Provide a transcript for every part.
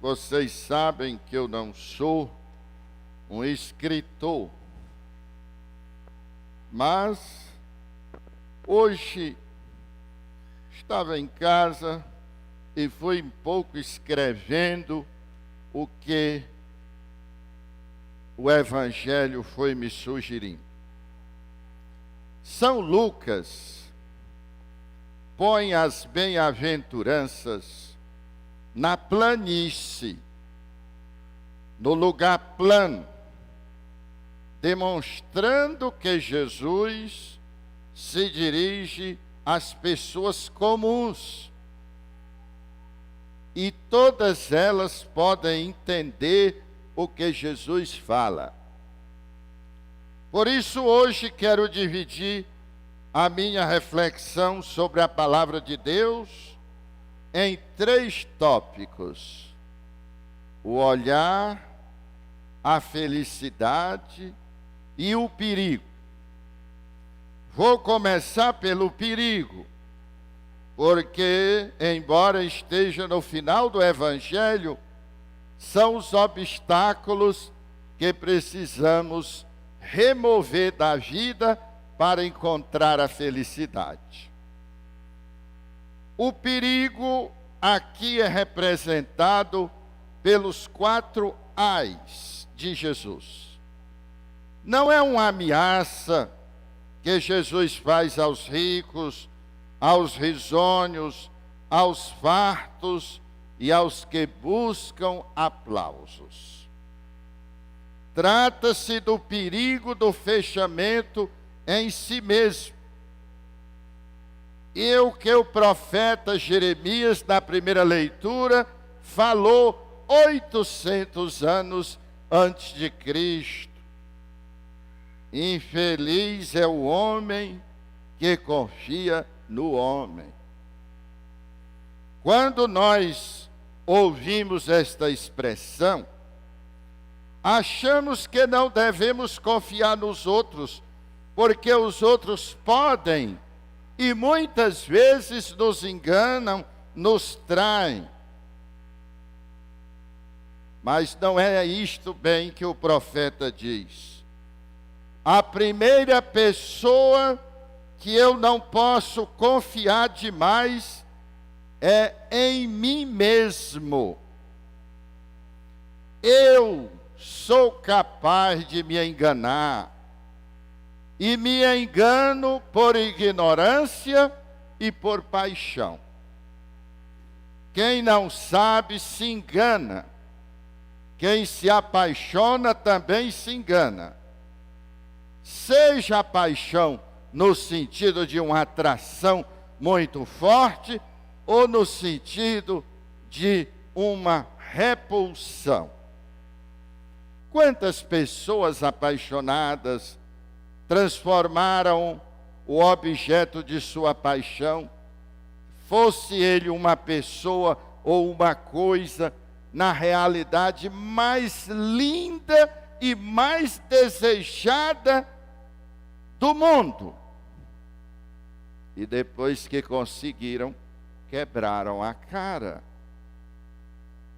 vocês sabem que eu não sou um escritor, mas hoje estava em casa e fui um pouco escrevendo o que o Evangelho foi me sugerindo. São Lucas põe as bem-aventuranças na planície, no lugar plano, demonstrando que Jesus se dirige às pessoas comuns. E todas elas podem entender o que Jesus fala. Por isso, hoje quero dividir a minha reflexão sobre a palavra de Deus em 3 tópicos: o olhar, a felicidade e o perigo. Vou começar pelo perigo, porque, embora esteja no final do Evangelho, são os obstáculos que precisamos remover da vida para encontrar a felicidade. O perigo aqui é representado pelos 4 ais de Jesus. Não é uma ameaça que Jesus faz aos ricos, aos risonhos, aos fartos e aos que buscam aplausos. Trata-se do perigo do fechamento em si mesmo. E o que o profeta Jeremias, na primeira leitura, falou 800 anos antes de Cristo. Infeliz é o homem que confia no homem. Quando nós ouvimos esta expressão, achamos que não devemos confiar nos outros, porque os outros podem e muitas vezes nos enganam, nos traem. Mas não é isto bem que o profeta diz. A primeira pessoa que eu não posso confiar demais é em mim mesmo. Eu sou capaz de me enganar. E me engano por ignorância e por paixão. Quem não sabe se engana. Quem se apaixona também se engana. Seja a paixão no sentido de uma atração muito forte ou no sentido de uma repulsão. Quantas pessoas apaixonadas transformaram o objeto de sua paixão, fosse ele uma pessoa ou uma coisa, na realidade mais linda e mais desejada do mundo. E depois que conseguiram, quebraram a cara.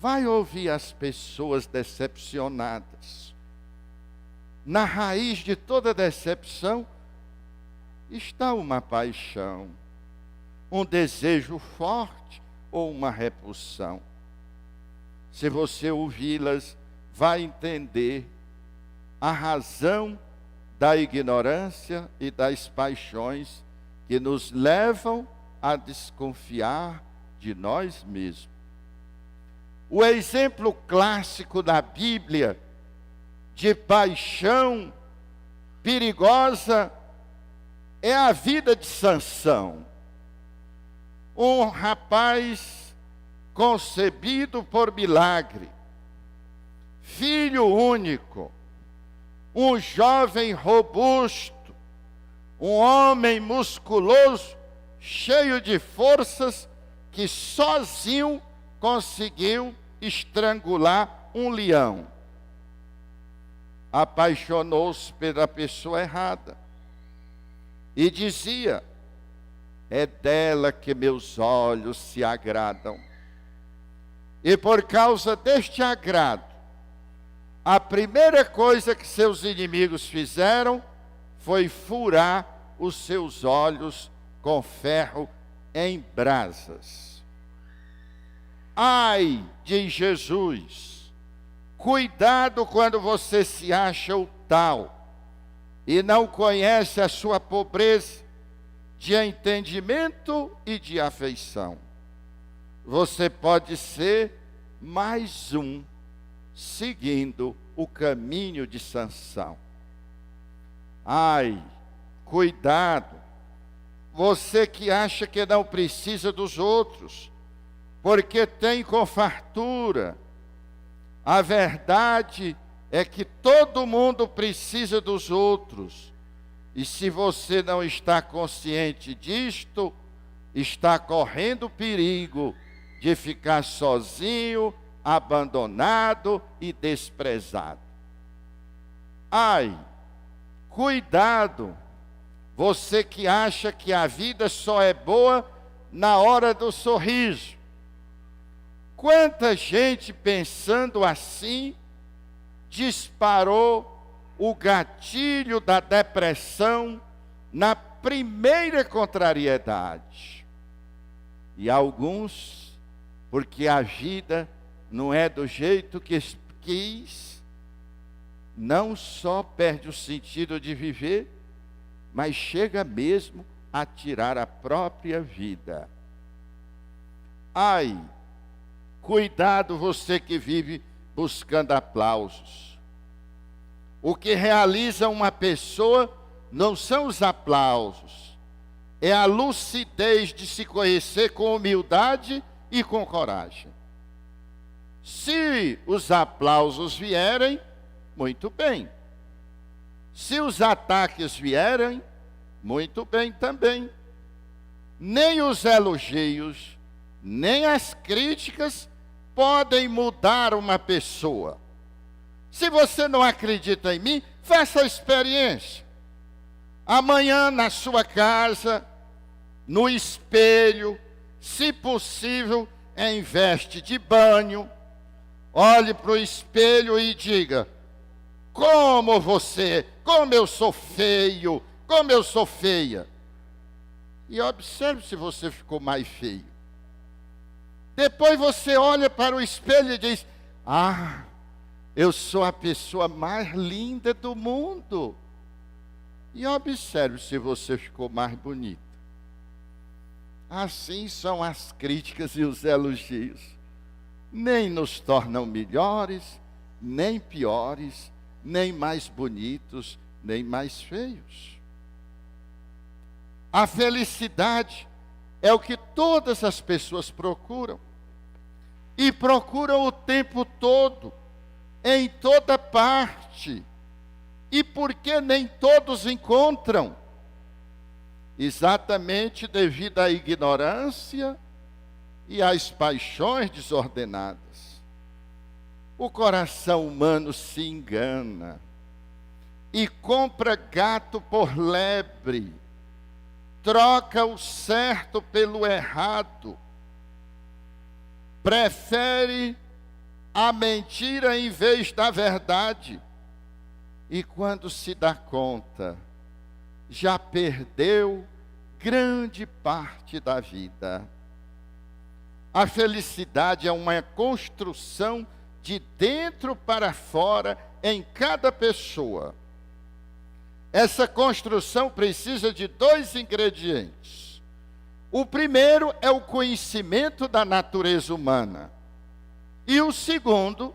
Vai ouvir as pessoas decepcionadas. Na raiz de toda decepção está uma paixão, um desejo forte ou uma repulsão. Se você ouvi-las, vai entender a razão da ignorância e das paixões que nos levam a desconfiar de nós mesmos. O exemplo clássico da Bíblia de paixão perigosa é a vida de Sansão. Um rapaz concebido por milagre, filho único, um jovem robusto, um homem musculoso, cheio de forças, que sozinho conseguiu estrangular um leão. Apaixonou-se pela pessoa errada e dizia: é dela que meus olhos se agradam. E por causa deste agrado, a primeira coisa que seus inimigos fizeram foi furar os seus olhos com ferro em brasas. Ai de Jesus! Cuidado quando você se acha o tal e não conhece a sua pobreza de entendimento e de afeição. Você pode ser mais um seguindo o caminho de Sansão. Ai, cuidado, você que acha que não precisa dos outros, porque tem com fartura. A verdade é que todo mundo precisa dos outros. E se você não está consciente disto, está correndo perigo de ficar sozinho, abandonado e desprezado. Ai, cuidado, você que acha que a vida só é boa na hora do sorriso. Quanta gente pensando assim disparou o gatilho da depressão na primeira contrariedade. E alguns, porque a vida não é do jeito que quis, não só perde o sentido de viver, mas chega mesmo a tirar a própria vida. Ai, cuidado você que vive buscando aplausos. O que realiza uma pessoa não são os aplausos, é a lucidez de se conhecer com humildade e com coragem. Se os aplausos vierem, muito bem. Se os ataques vierem, muito bem também. Nem os elogios, nem as críticas podem mudar uma pessoa. Se você não acredita em mim, faça a experiência. Amanhã na sua casa, no espelho, se possível, em veste de banho, olhe para o espelho e diga: como eu sou feio, como eu sou feia. E observe se você ficou mais feio. Depois você olha para o espelho e diz: ah, eu sou a pessoa mais linda do mundo. E observe se você ficou mais bonito. Assim são as críticas e os elogios. Nem nos tornam melhores, nem piores, nem mais bonitos, nem mais feios. A felicidade é o que todas as pessoas procuram. E procuram o tempo todo, em toda parte. E por que nem todos encontram? Exatamente devido à ignorância e às paixões desordenadas. O coração humano se engana e compra gato por lebre, troca o certo pelo errado, prefere a mentira em vez da verdade, e quando se dá conta, já perdeu grande parte da vida. A felicidade é uma construção de dentro para fora em cada pessoa. Essa construção precisa de 2 ingredientes. O primeiro é o conhecimento da natureza humana. E o segundo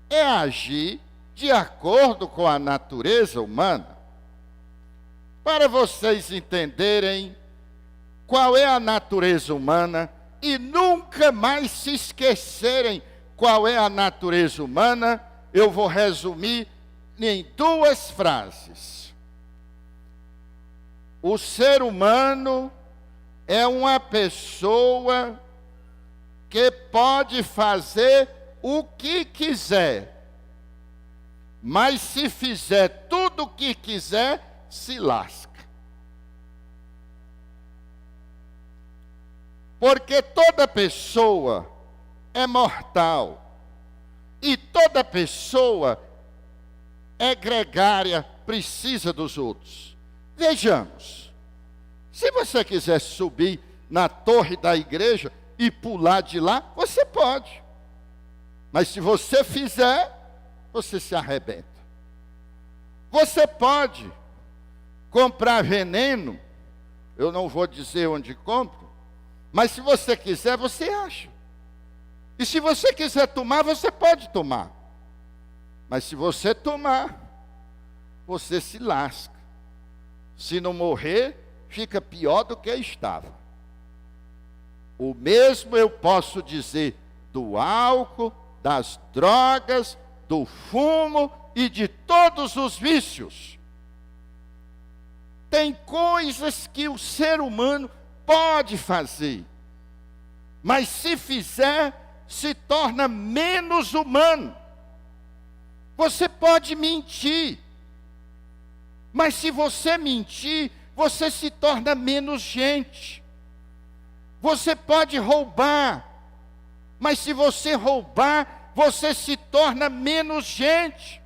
é agir de acordo com a natureza humana. Para vocês entenderem qual é a natureza humana e nunca mais se esquecerem qual é a natureza humana, eu vou resumir em 2 frases. O ser humano é uma pessoa que pode fazer o que quiser, mas se fizer tudo o que quiser, se lasca. Porque toda pessoa é mortal. E toda pessoa é gregária, precisa dos outros. Vejamos, se você quiser subir na torre da igreja e pular de lá, você pode. Mas se você fizer, você se arrebenta. Você pode comprar veneno, eu não vou dizer onde compro, mas se você quiser, você acha. E se você quiser tomar, você pode tomar. Mas se você tomar, você se lasca. Se não morrer, fica pior do que estava. O mesmo eu posso dizer do álcool, das drogas, do fumo e de todos os vícios. Tem coisas que o ser humano pode fazer, mas se fizer, se torna menos humano. Você pode mentir, mas se você mentir, você se torna menos gente. Você pode roubar, mas se você roubar, você se torna menos gente.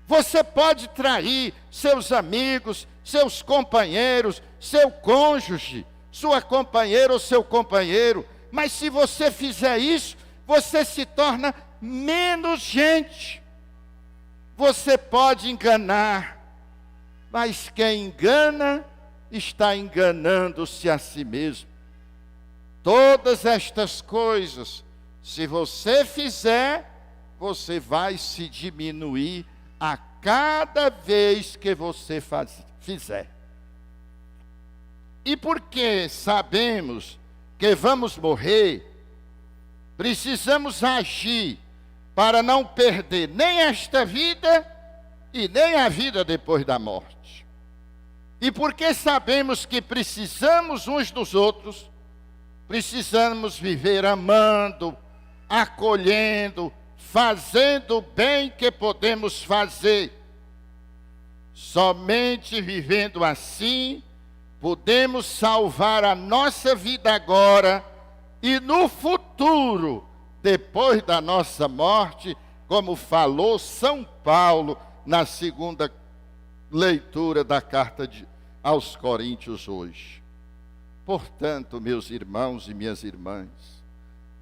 Você pode trair seus amigos, seus companheiros, seu cônjuge, sua companheira ou seu companheiro, mas se você fizer isso, você se torna menos gente. Você pode enganar, mas quem engana está enganando-se a si mesmo. Todas estas coisas, se você fizer, você vai se diminuir a cada vez que você fizer. E porque sabemos que vamos morrer, precisamos agir para não perder nem esta vida e nem a vida depois da morte. E porque sabemos que precisamos uns dos outros, precisamos viver amando, acolhendo, fazendo o bem que podemos fazer. Somente vivendo assim, podemos salvar a nossa vida agora e no futuro, depois da nossa morte, como falou São Paulo na segunda leitura da carta aos Coríntios hoje. Portanto, meus irmãos e minhas irmãs,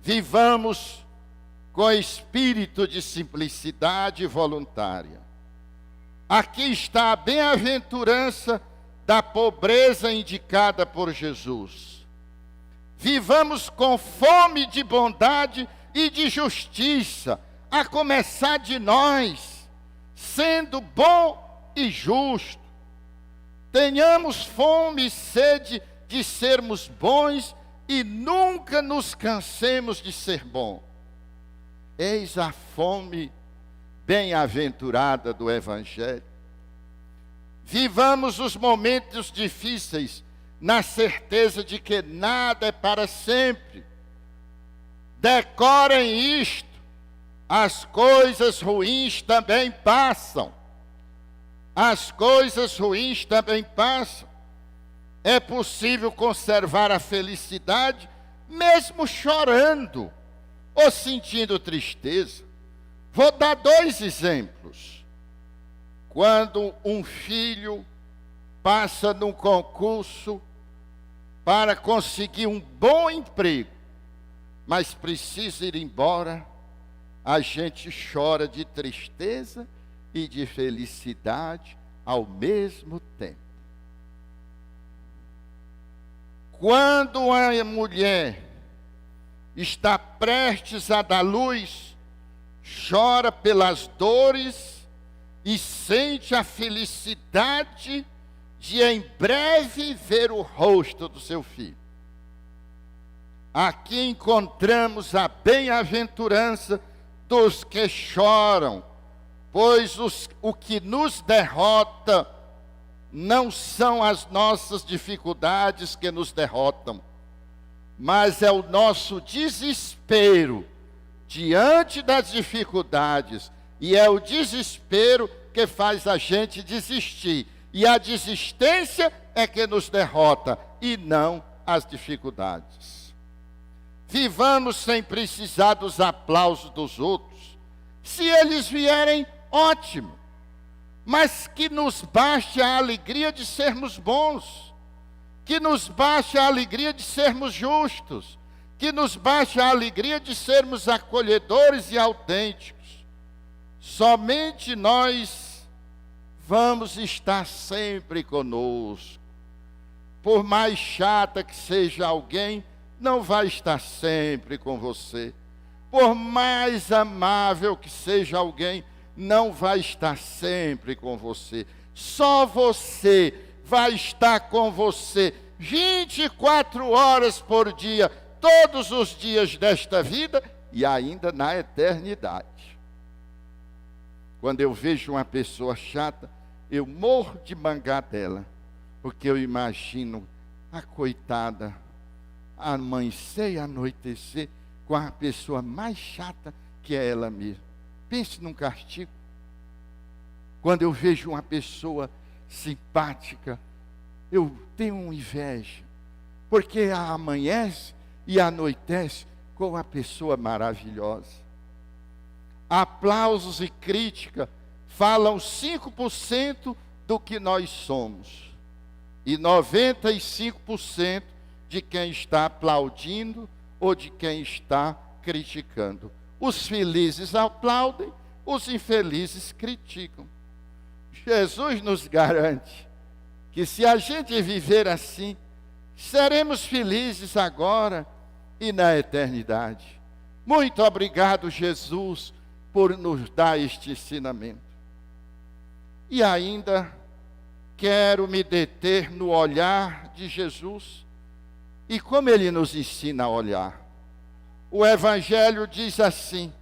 vivamos com espírito de simplicidade voluntária. Aqui está a bem-aventurança da pobreza indicada por Jesus. Vivamos com fome de bondade e de justiça, a começar de nós, sendo bom e justo. Tenhamos fome e sede de sermos bons e nunca nos cansemos de ser bom. Eis a fome bem-aventurada do Evangelho. Vivamos os momentos difíceis na certeza de que nada é para sempre. Decorem isto, as coisas ruins também passam. As coisas ruins também passam. É possível conservar a felicidade mesmo chorando ou sentindo tristeza. Vou dar 2 exemplos. Quando um filho passa num concurso para conseguir um bom emprego, mas precisa ir embora, a gente chora de tristeza e de felicidade ao mesmo tempo. Quando a mulher está prestes a dar luz, chora pelas dores e sente a felicidade de em breve ver o rosto do seu filho. Aqui encontramos a bem-aventurança dos que choram, pois o que nos derrota não são as nossas dificuldades que nos derrotam, mas é o nosso desespero diante das dificuldades, e é o desespero que faz a gente desistir, e a desistência é que nos derrota, e não as dificuldades. vivamos sem precisar dos aplausos dos outros. Se eles vierem, ótimo. Mas que nos baste a alegria de sermos bons, que nos baste a alegria de sermos justos, que nos baste a alegria de sermos acolhedores e autênticos. Somente nós vamos estar sempre conosco. Por mais chata que seja alguém, não vai estar sempre com você. Por mais amável que seja alguém, não vai estar sempre com você. Só você vai estar com você 24 horas por dia, todos os dias desta vida e ainda na eternidade. Quando eu vejo uma pessoa chata, eu morro de mangar dela, porque eu imagino a coitada amanhecer e anoitecer com a pessoa mais chata que é ela mesma. Pense num castigo. Quando eu vejo uma pessoa simpática, eu tenho uma inveja, porque amanhece e anoitece com uma pessoa maravilhosa. Aplausos e crítica falam 5% do que nós somos, e 95% de quem está aplaudindo ou de quem está criticando. Os felizes aplaudem, os infelizes criticam. Jesus nos garante que se a gente viver assim, seremos felizes agora e na eternidade. Muito obrigado, Jesus, por nos dar este ensinamento. E ainda quero me deter no olhar de Jesus e como ele nos ensina a olhar. O Evangelho diz assim: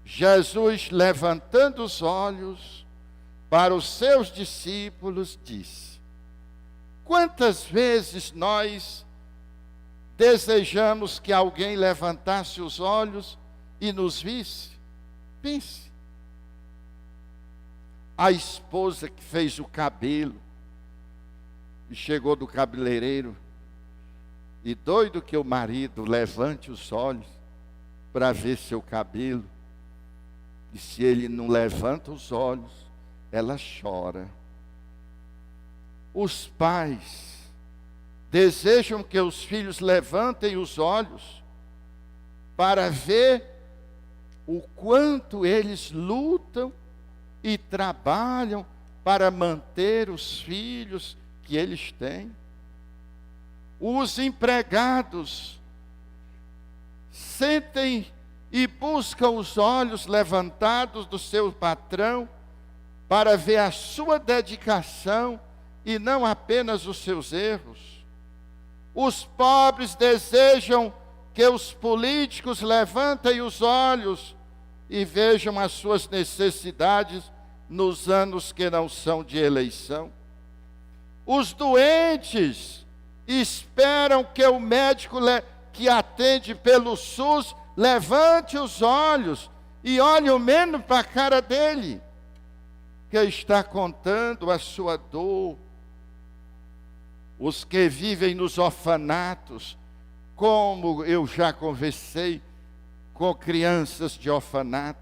Jesus, levantando os olhos para os seus discípulos, disse: quantas vezes nós desejamos que alguém levantasse os olhos e nos visse? Pense. A esposa que fez o cabelo e chegou do cabeleireiro e doido que o marido levante os olhos para ver seu cabelo, e se ele não levanta os olhos, ela chora. Os pais desejam que os filhos levantem os olhos para ver o quanto eles lutam e trabalham para manter os filhos que eles têm. Os empregados sentem e buscam os olhos levantados do seu patrão para ver a sua dedicação e não apenas os seus erros. Os pobres desejam que os políticos levantem os olhos e vejam as suas necessidades nos anos que não são de eleição. Os doentes esperam que o médico que atende pelo SUS levante os olhos e olhe ao menos para a cara dele, que está contando a sua dor. Os que vivem nos orfanatos, como eu já conversei com crianças de orfanato,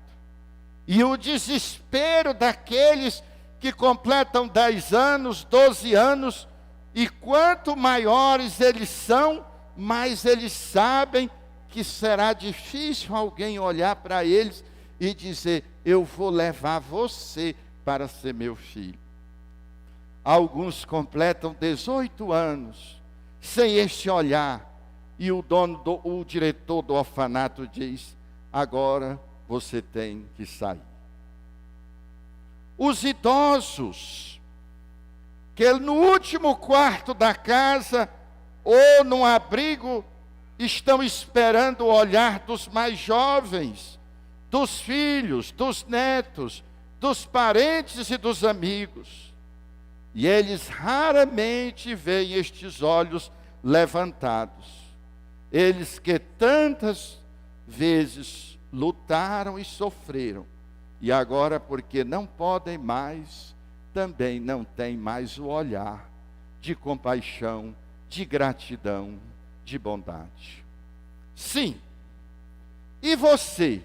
e o desespero daqueles que completam 10 anos, 12 anos, e quanto maiores eles são, mais eles sabem que será difícil alguém olhar para eles e dizer: eu vou levar você para ser meu filho. Alguns completam 18 anos sem esse olhar, e o diretor do orfanato diz: agora você tem que sair. Os idosos, que no último quarto da casa ou num abrigo estão esperando o olhar dos mais jovens, dos filhos, dos netos, dos parentes e dos amigos. E eles raramente veem estes olhos levantados. Eles que tantas vezes lutaram e sofreram, e agora, porque não podem mais, também não têm mais o olhar de compaixão, de gratidão, de bondade. Sim. E você,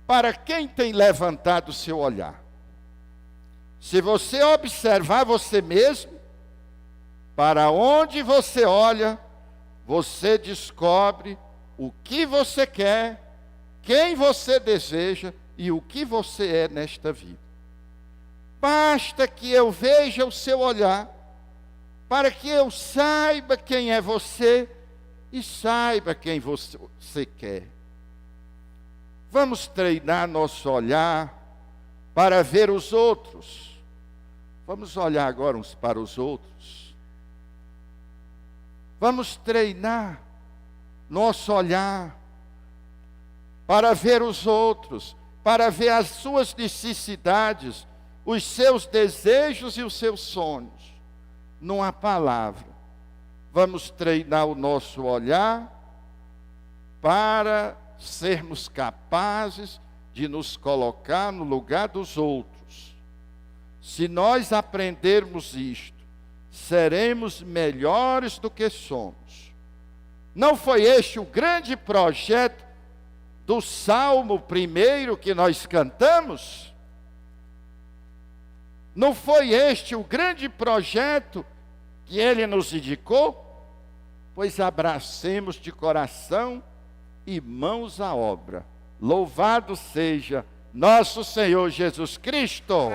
para quem tem levantado o seu olhar? Se você observar você mesmo, para onde você olha, você descobre o que você quer, quem você deseja e o que você é nesta vida. Basta que eu veja o seu olhar, para que eu saiba quem é você e saiba quem você quer. Vamos treinar nosso olhar para ver os outros. Vamos olhar agora uns para os outros. Vamos treinar nosso olhar para ver os outros, para ver as suas necessidades, os seus desejos e os seus sonhos, numa palavra. Vamos treinar o nosso olhar para sermos capazes de nos colocar no lugar dos outros. Se nós aprendermos isto, seremos melhores do que somos. Não foi este o grande projeto do Salmo 1 que nós cantamos? Não foi este o grande projeto que ele nos indicou? Pois abracemos de coração e mãos à obra. Louvado seja nosso Senhor Jesus Cristo!